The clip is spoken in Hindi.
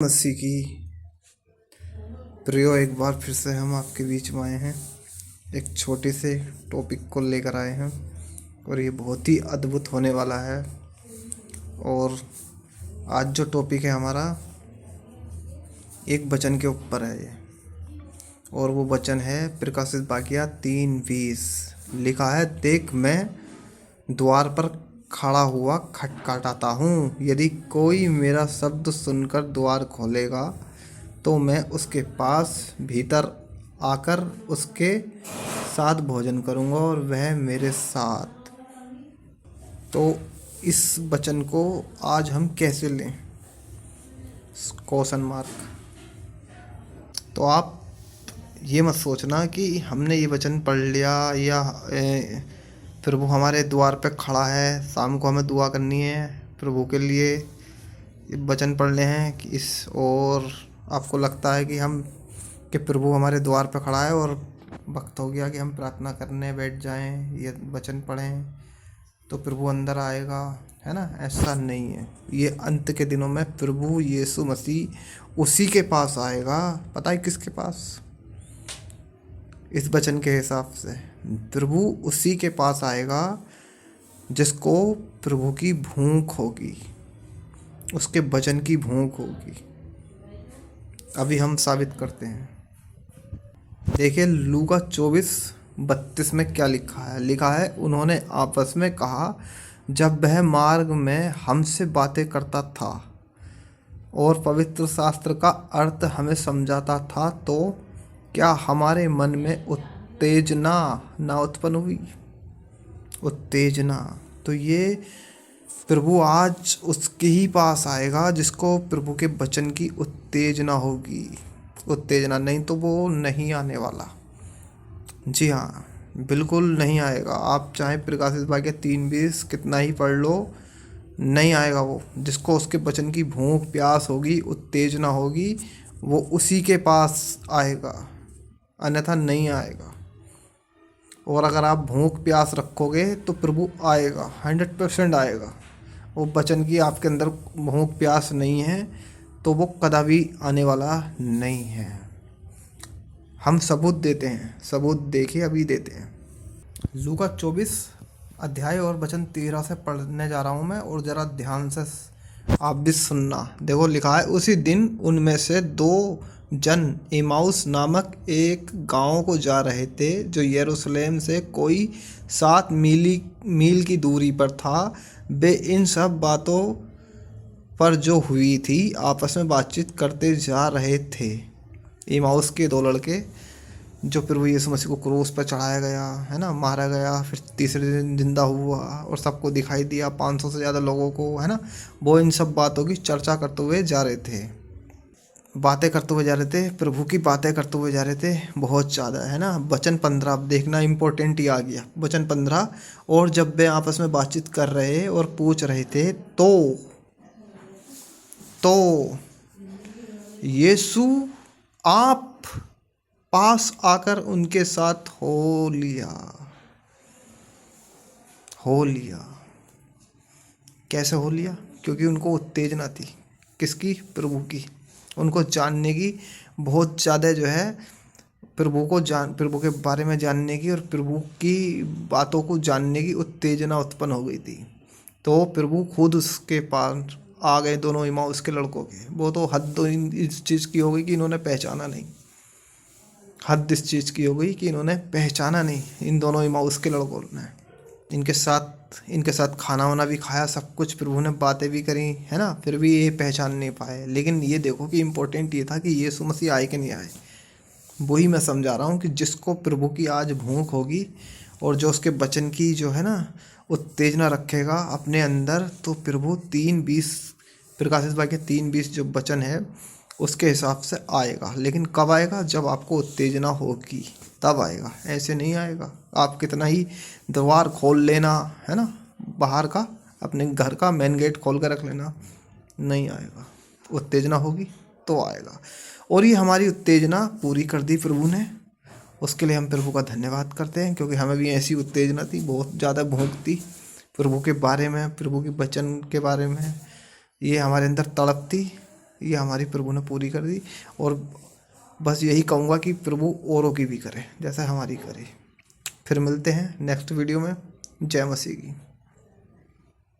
मसीह की प्रियो, एक बार फिर से हम आपके बीच में आए हैं। एक छोटे से टॉपिक को लेकर आए हैं और ये बहुत ही अद्भुत होने वाला है। और आज जो टॉपिक है हमारा, एक वचन के ऊपर है ये, और वो वचन है प्रकाशित वाक्या 3:20। लिखा है, देख मैं द्वार पर खड़ा हुआ खटखटाता हूँ। यदि कोई मेरा शब्द सुनकर द्वार खोलेगा तो मैं उसके पास भीतर आकर उसके साथ भोजन करूँगा और वह मेरे साथ। तो इस वचन को आज हम कैसे लें? Question mark. तो आप ये मत सोचना कि हमने ये वचन पढ़ लिया या प्रभु हमारे द्वार पे खड़ा है, शाम को हमें दुआ करनी है, प्रभु के लिए वचन पढ़ने हैं कि और आपको लगता है कि प्रभु हमारे द्वार पे खड़ा है और वक्त हो गया कि हम प्रार्थना करने बैठ जाएं, ये वचन पढ़ें तो प्रभु अंदर आएगा, है ना? ऐसा नहीं है। ये अंत के दिनों में प्रभु यीशु मसीह उसी के पास आएगा। पता है किसके पास? इस वचन के हिसाब से प्रभु उसी के पास आएगा जिसको प्रभु की भूख होगी, उसके वचन की भूख होगी। अभी हम साबित करते हैं। देखिए लूका 24:32 में क्या लिखा है। लिखा है, उन्होंने आपस में कहा, जब वह मार्ग में हमसे बातें करता था और पवित्र शास्त्र का अर्थ हमें समझाता था, तो क्या हमारे मन में उत्तेजना ना उत्पन्न हुई? उत्तेजना। तो ये प्रभु आज उसके ही पास आएगा जिसको प्रभु के वचन की उत्तेजना होगी। उत्तेजना नहीं तो वो नहीं आने वाला। जी हाँ, बिल्कुल नहीं आएगा। आप चाहे प्रकाशित वाक्य 3:20 कितना ही पढ़ लो, नहीं आएगा वो। जिसको उसके वचन की भूख प्यास होगी, उत्तेजना होगी, वो उसी के पास आएगा, अन्यथा नहीं आएगा। और अगर आप भूख प्यास रखोगे तो प्रभु आएगा, 100% आएगा। वो वचन की आपके अंदर भूख प्यास नहीं है तो वो कदापि आने वाला नहीं है। हम सबूत देते हैं, सबूत देखिए अभी देते हैं। लूका 24 अध्याय और वचन 13 से पढ़ने जा रहा हूँ मैं, और ज़रा ध्यान से आप भी सुनना। देखो लिखा है, उसी दिन उनमें से 2 जन इमाउस नामक एक गांव को जा रहे थे जो यरूशलेम से कोई 7 मील की दूरी पर था। वे इन सब बातों पर जो हुई थी आपस में बातचीत करते जा रहे थे। इमाउस के 2 लड़के जो प्रभु यीशु मसीह को क्रूस पर चढ़ाया गया, है ना, मारा गया, फिर तीसरे दिन जिंदा हुआ और सबको दिखाई दिया, 500 से ज़्यादा लोगों को, है ना। वो इन सब बातों की चर्चा करते हुए जा रहे थे, बातें करते हुए जा रहे थे, प्रभु की बातें करते हुए जा रहे थे बहुत ज़्यादा, है ना। वचन 15 अब देखना, इम्पोर्टेंट ही आ गया। वचन 15, और जब वे आपस में बातचीत कर रहे और पूछ रहे थे तो यीशु आप पास आकर उनके साथ हो लिया। कैसे हो लिया? क्योंकि उनको उत्तेजना थी। किसकी? प्रभु की। उनको जानने की बहुत ज़्यादा जो है, प्रभु के बारे में जानने की और प्रभु की बातों को जानने की उत्तेजना उत्पन्न हो गई थी। तो प्रभु खुद उसके पास आ गए, दोनों इमाउस के लड़कों के। वो तो हद इस चीज़ की हो गई कि इन्होंने पहचाना नहीं। हद इस चीज़ की हो गई कि इन्होंने पहचाना नहीं, इन दोनों इमाउस के लड़कों ने। इनके साथ खाना वाना भी खाया, सब कुछ, प्रभु ने बातें भी करी, है ना, फिर भी ये पहचान नहीं पाए। लेकिन ये देखो कि इम्पोर्टेंट ये था कि यीशु मसीह आए कि नहीं आए। वही मैं समझा रहा हूँ कि जिसको प्रभु की आज भूख होगी और जो उसके वचन की जो है ना उत्तेजना रखेगा अपने अंदर, तो प्रभु 3:20 प्रकाशित वाक्य 3:20 जो वचन है उसके हिसाब से आएगा। लेकिन कब आएगा? जब आपको उत्तेजना होगी तब आएगा, ऐसे नहीं आएगा। आप कितना ही द्वार खोल लेना, है ना, बाहर का अपने घर का मेन गेट खोल कर रख लेना, नहीं आएगा। उत्तेजना होगी तो आएगा। और ये हमारी उत्तेजना पूरी कर दी प्रभु ने। उसके लिए हम प्रभु का धन्यवाद करते हैं, क्योंकि हमें भी ऐसी उत्तेजना थी, बहुत ज़्यादा भूख थी प्रभु के बारे में, प्रभु के वचन के बारे में। ये हमारे अंदर तड़प थी, ये हमारी प्रभु ने पूरी कर दी। और बस यही कहूँगा कि प्रभु औरों की भी करे जैसा हमारी करे। फिर मिलते हैं नेक्स्ट वीडियो में। जय मसीह की।